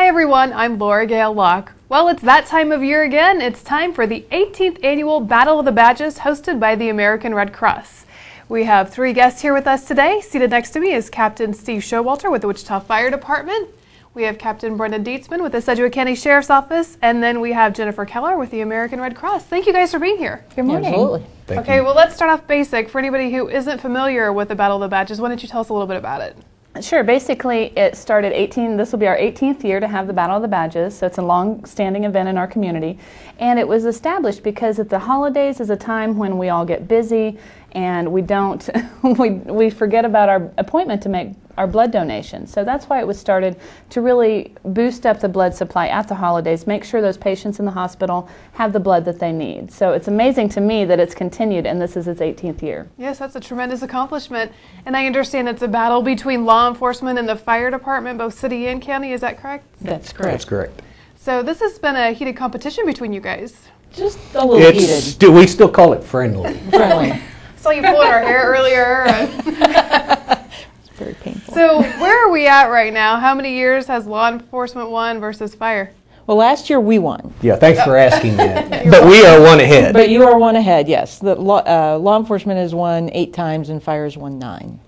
Hi everyone, I'm Laura Gale Locke. Well, it's that time of year again. It's time for the 18th annual Battle of the Badges hosted by the American Red Cross. We have three guests here with us today. Seated next to me is Captain Steve Showalter with the Wichita Fire Department. We have Captain Brendan Dietzman with the Sedgwick County Sheriff's Office, and then we have Jennifer Keller with the American Red Cross. Thank you guys for being here. Good morning. Absolutely. Thank Okay, you. well, let's start off basic. For anybody who isn't familiar with the Battle of the Badges, why don't you tell us a little bit about it? Sure. Basically, it started this will be our 18th year to have the Battle of the Badges, so it's a long-standing event in our community. And it was established because at the holidays is a time when we all get busy and we don't, we forget about our appointment to make our blood donation. So that's why it was started, to really boost up the blood supply at the holidays, make sure those patients in the hospital have the blood that they need. So it's amazing to me that it's continued, and this is its 18th year. Yes, that's a tremendous accomplishment. And I understand it's a battle between law enforcement and the fire department, both city and county. Is that correct? That's correct. That's correct. So this has been a heated competition between you guys. Just a little heated. We still call it friendly. Friendly. Saw you pulling our hair earlier. It's very painful. So where are we at right now? How many years has law enforcement won versus fire? Well, last year we won. Yeah, thanks for asking that. But we are one ahead. But you are one ahead, yes. The law enforcement has won 8 times and fire has won 9.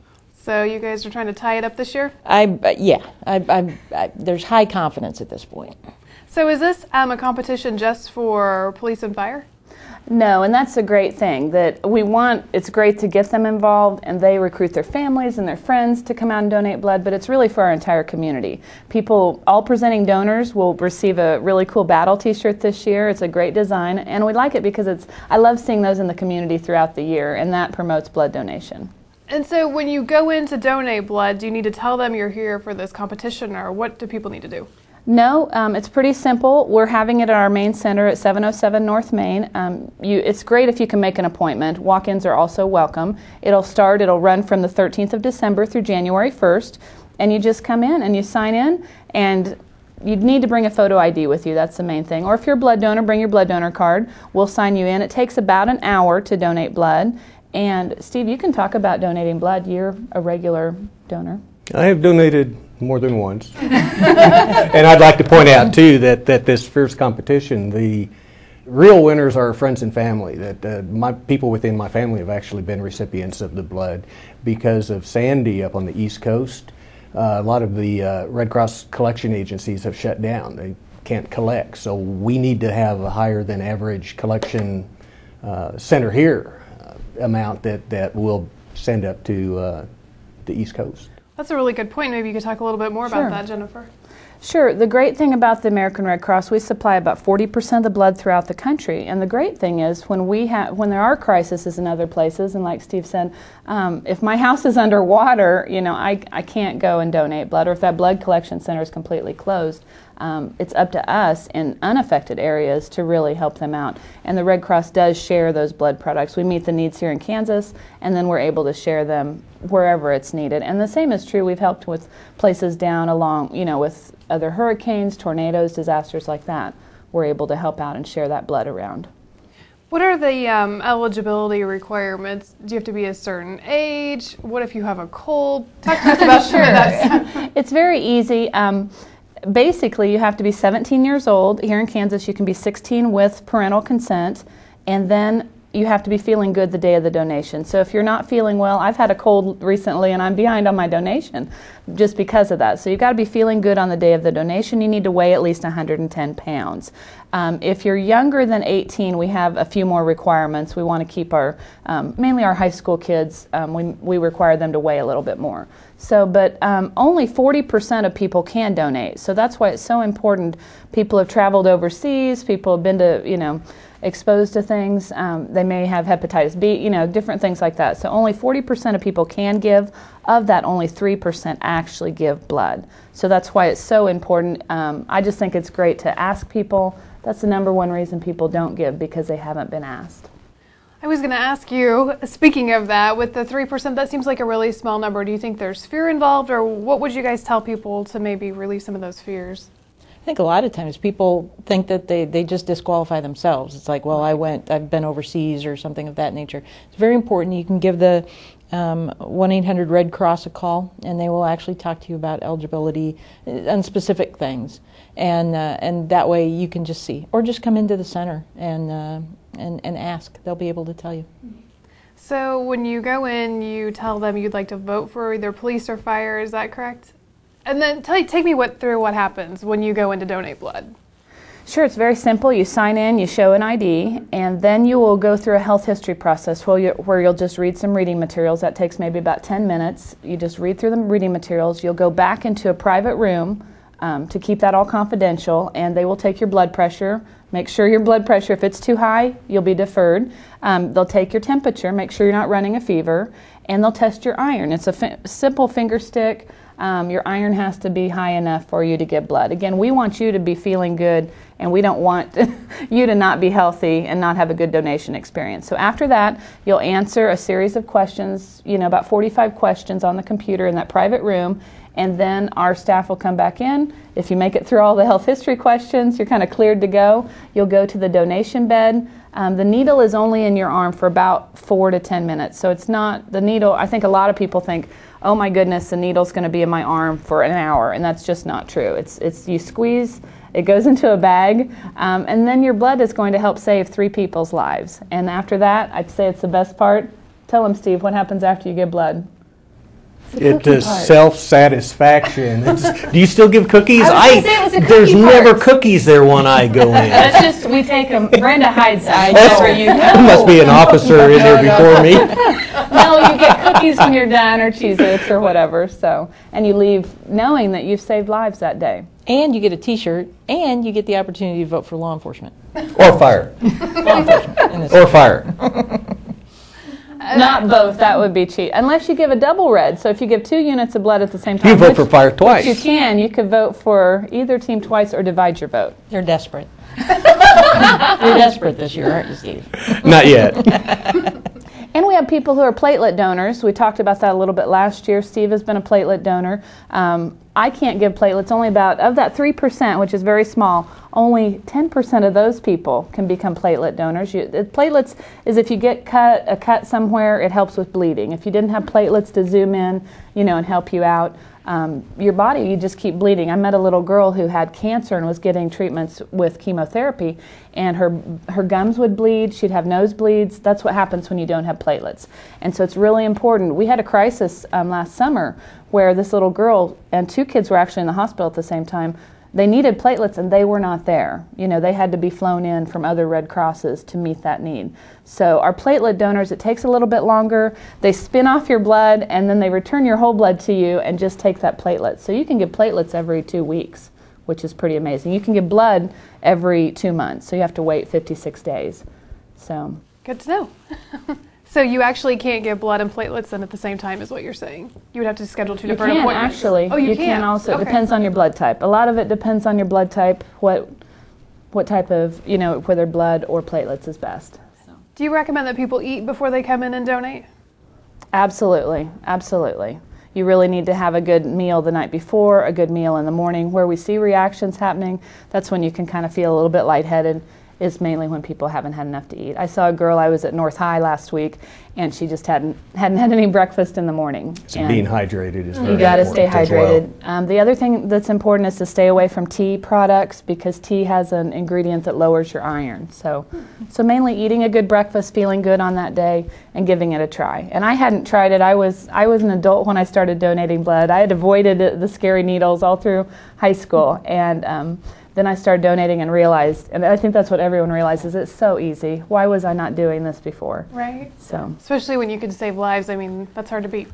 So you guys are trying to tie it up this year? There's high confidence at this point. So is this a competition just for police and fire? No, and that's a great thing that it's great to get them involved and they recruit their families and their friends to come out and donate blood, but it's really for our entire community. All presenting donors will receive a really cool battle t-shirt this year. It's a great design, and we like it because I love seeing those in the community throughout the year, and that promotes blood donation. And so when you go in to donate blood, do you need to tell them you're here for this competition, or what do people need to do? No, it's pretty simple. We're having it at our main center at 707 North Main. It's great if you can make an appointment. Walk-ins are also welcome. It'll run from the 13th of December through January 1st, and you just come in and you sign in, and you'd need to bring a photo ID with you. That's the main thing. Or if you're a blood donor, bring your blood donor card. We'll sign you in. It takes about an hour to donate blood. And Steve, you can talk about donating blood. You're a regular donor. I have donated more than once. And I'd like to point out, too, that this fierce competition, the real winners are friends and family. That people within my family have actually been recipients of the blood. Because of Sandy up on the East Coast, a lot of the Red Cross collection agencies have shut down. They can't collect. So we need to have a higher than average collection center here amount that we'll send up to the East Coast. That's a really good point. Maybe you could talk a little bit more about that, Jennifer. Sure. The great thing about the American Red Cross, we supply about 40% of the blood throughout the country. And the great thing is when there are crises in other places, and like Steve said, if my house is underwater, I can't go and donate blood, or if that blood collection center is completely closed, it's up to us in unaffected areas to really help them out. And the Red Cross does share those blood products. We meet the needs here in Kansas, and then we're able to share them wherever it's needed. And the same is true. We've helped with places down along, with other hurricanes, tornadoes, disasters like that. We're able to help out and share that blood around. What are the eligibility requirements? Do you have to be a certain age? What if you have a cold? Talk to us about that. It's very easy. Basically, you have to be 17 years old. Here in Kansas, you can be 16 with parental consent, and then you have to be feeling good the day of the donation. So if you're not feeling well, I've had a cold recently and I'm behind on my donation just because of that. So you've got to be feeling good on the day of the donation. You need to weigh at least 110 pounds. If you're younger than 18, we have a few more requirements. We want to keep mainly our high school kids, we require them to weigh a little bit more. So, but only 40% of people can donate. So that's why it's so important. People have traveled overseas, people have been to, exposed to things. They may have hepatitis B, different things like that. So only 40% of people can give. Of that, only 3% actually give blood. So that's why it's so important. I just think it's great to ask people. That's the number one reason people don't give, because they haven't been asked. I was going to ask you, speaking of that, with the 3%, that seems like a really small number. Do you think there's fear involved, or what would you guys tell people to maybe relieve some of those fears? I think a lot of times people think that they just disqualify themselves. It's like, well, I've been overseas or something of that nature. It's very important. You can give the 1-800-RED Cross a call, and they will actually talk to you about eligibility on specific things. And that way you can just see, or just come into the center and ask. They'll be able to tell you. So when you go in, you tell them you'd like to vote for either police or fire, is that correct? And then take me through what happens when you go in to donate blood. Sure, it's very simple. You sign in, you show an ID, and then you will go through a health history process where you'll just read some reading materials. That takes maybe about 10 minutes. You just read through the reading materials. You'll go back into a private room to keep that all confidential, and they will take your blood pressure. Make sure your blood pressure, if it's too high, you'll be deferred. They'll take your temperature, make sure you're not running a fever, and they'll test your iron. It's a simple finger stick. Your iron has to be high enough for you to get blood. Again, we want you to be feeling good, and we don't want you to not be healthy and not have a good donation experience. So after that, you'll answer a series of questions, about 45 questions on the computer in that private room, and then our staff will come back in. If you make it through all the health history questions, you're kind of cleared to go. You'll go to the donation bed. The needle is only in your arm for about 4 to 10 minutes. So it's not the needle. I think a lot of people think, oh my goodness, the needle's going to be in my arm for an hour, and that's just not true. It's you squeeze, it goes into a bag, and then your blood is going to help save 3 people's lives. And after that, I'd say it's the best part. Tell them, Steve, what happens after you give blood? It is self-satisfaction. Do you still give cookies? There's There's never cookies there when I go in. That's just, we take them. Brenda hides them. There must be an officer in there before me. No, you get cookies when you're done, or Cheez-Its or whatever. So, and you leave knowing that you've saved lives that day. And you get a T-shirt, and you get the opportunity to vote for law enforcement. Or fire. Law enforcement. Or fire. Not both, that would be cheap. Unless you give a double red. So if you give 2 units of blood at the same time. You vote for fire twice. You can. You could vote for either team twice or divide your vote. You're desperate. You're desperate this year, aren't you, Steve? Not yet. And we have people who are platelet donors. We talked about that a little bit last year. Steve has been a platelet donor. I can't give platelets. Only about, of that 3%, which is very small, only 10% of those people can become platelet donors. Platelets is if you get a cut somewhere, it helps with bleeding. If you didn't have platelets to zoom in, and help you out, your body, you just keep bleeding. I met a little girl who had cancer and was getting treatments with chemotherapy, and her gums would bleed. She'd have nosebleeds. That's what happens when you don't have platelets. And so it's really important. We had a crisis last summer where this little girl and 2 kids were actually in the hospital at the same time. They needed platelets and they were not there. They had to be flown in from other Red Crosses to meet that need. So our platelet donors, it takes a little bit longer. They spin off your blood and then they return your whole blood to you and just take that platelet. So you can give platelets every 2 weeks, which is pretty amazing. You can give blood every 2 months, so you have to wait 56 days. So good to know. So you actually can't give blood and platelets then at the same time is what you're saying? You would have to schedule 2 different appointments? Actually. Oh, you can also. Okay. It depends on your blood type. A lot of it depends on your blood type, what type of, whether blood or platelets is best. So. Do you recommend that people eat before they come in and donate? Absolutely. Absolutely. You really need to have a good meal the night before, a good meal in the morning. Where we see reactions happening, that's when you can kind of feel a little bit lightheaded. Is mainly when people haven't had enough to eat. I saw a girl, I was at North High last week, and she just hadn't had any breakfast in the morning. So being hydrated is very important. You got to stay hydrated. Well. The other thing that's important is to stay away from tea products because tea has an ingredient that lowers your iron. So mainly eating a good breakfast, feeling good on that day, and giving it a try. And I hadn't tried it. I was an adult when I started donating blood. I had avoided the scary needles all through high school, and then I started donating and realized, and I think that's what everyone realizes, it's so easy. Why was I not doing this before? Right. So, especially when you can save lives. I mean, that's hard to beat.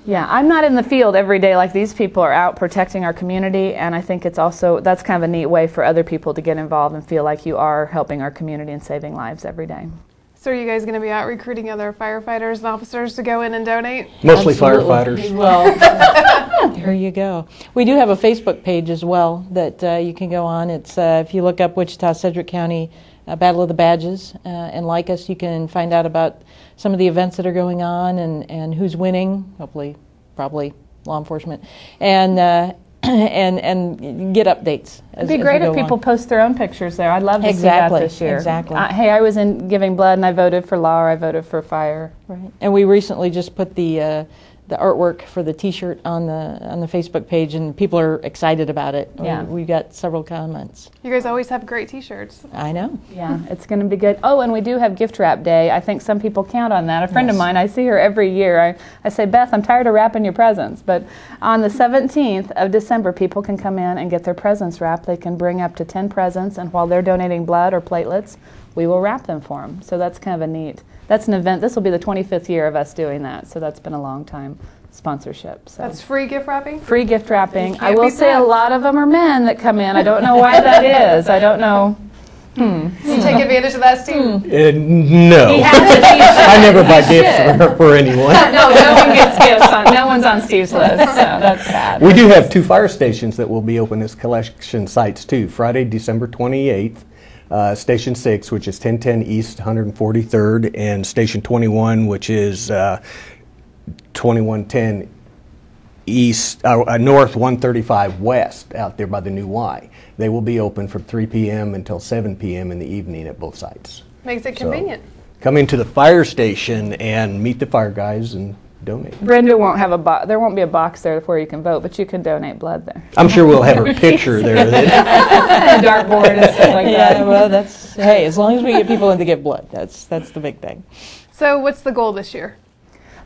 Yeah, I'm not in the field every day like these people are out protecting our community, and I think it's also, that's kind of a neat way for other people to get involved and feel like you are helping our community and saving lives every day. So are you guys going to be out recruiting other firefighters and officers to go in and donate? Mostly Absolutely. firefighters. Well, there you go. We do have a Facebook page as well that you can go on. It's if you look up Wichita, Sedgwick County Battle of the Badges and like us, you can find out about some of the events that are going on and who's winning, hopefully, probably law enforcement. And and get updates. It'd be great if people post their own pictures there. I'd love to see that this year. Exactly. Hey, I was in giving blood and I voted for Law, I voted for fire. Right. And we recently just put the artwork for the T-shirt on the Facebook page, and people are excited about it. Yeah. We got several comments. You guys always have great T-shirts. I know. Yeah, it's going to be good. Oh, and we do have gift wrap day. I think some people count on that. A friend of mine, I see her every year. I say, Beth, I'm tired of wrapping your presents. But on the 17th of December, people can come in and get their presents wrapped. They can bring up to 10 presents, and while they're donating blood or platelets, we will wrap them for them. So that's kind of a neat. That's an event. This will be the 25th year of us doing that. So that's been a long time sponsorship. So. That's free gift wrapping? Free gift wrapping. I Can't will beat say that. a lot of them are men that come in. I don't know why that is. I don't know. You take advantage of that, Steve? No. He has a T-shirt. I never buy gifts for anyone. No one gets gifts. No one's on Steve's list, so that's sad. We do have 2 fire stations that will be open as collection sites too. Friday, December 28th, Station 6, which is 1010 East 143rd, and Station 21, which is 2110 East, North 135 West, out there by the new Y. They will be open from 3 p.m. until 7 p.m. in the evening at both sites. Makes it So, convenient. come into the fire station and meet the fire guys and donate. Brenda won't have a box. There won't be a box there where you can vote, but you can donate blood there. I'm sure we'll have her picture there. A dartboard and stuff like Yeah, that. well, that's hey. As long as we get people in to get blood, that's the big thing. So what's the goal this year?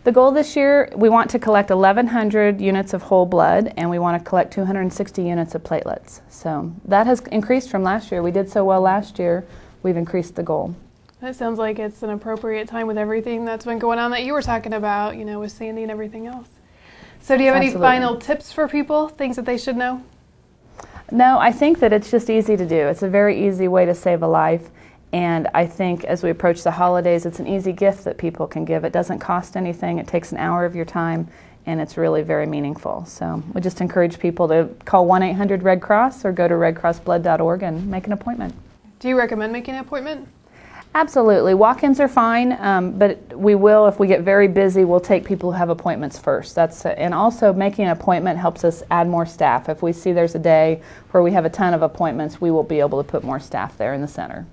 The goal this year, we want to collect 1,100 units of whole blood, and we want to collect 260 units of platelets. So that has increased from last year. We did so well last year. We've increased the goal. That sounds like it's an appropriate time with everything that's been going on that you were talking about, with Sandy and everything else. So do you have Absolutely. any final tips for people, things that they should know? No, I think that it's just easy to do. It's a very easy way to save a life. And I think as we approach the holidays, it's an easy gift that people can give. It doesn't cost anything. It takes an hour of your time, and it's really very meaningful. So we just encourage people to call 1-800-RED CROSS or go to redcrossblood.org and make an appointment. Do you recommend making an appointment? Absolutely. Walk-ins are fine, but we will, if we get very busy, we'll take people who have appointments first. And also making an appointment helps us add more staff. If we see there's a day where we have a ton of appointments, we will be able to put more staff there in the center.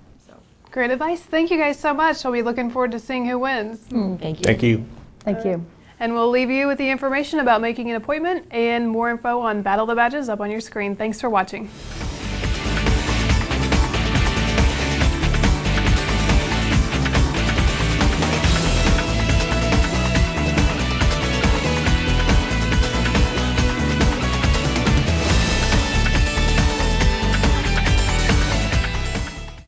Great advice. Thank you guys so much. I'll be looking forward to seeing who wins. Thank you. Thank you. Thank you. And we'll leave you with the information about making an appointment and more info on Battle of the Badges up on your screen. Thanks for watching.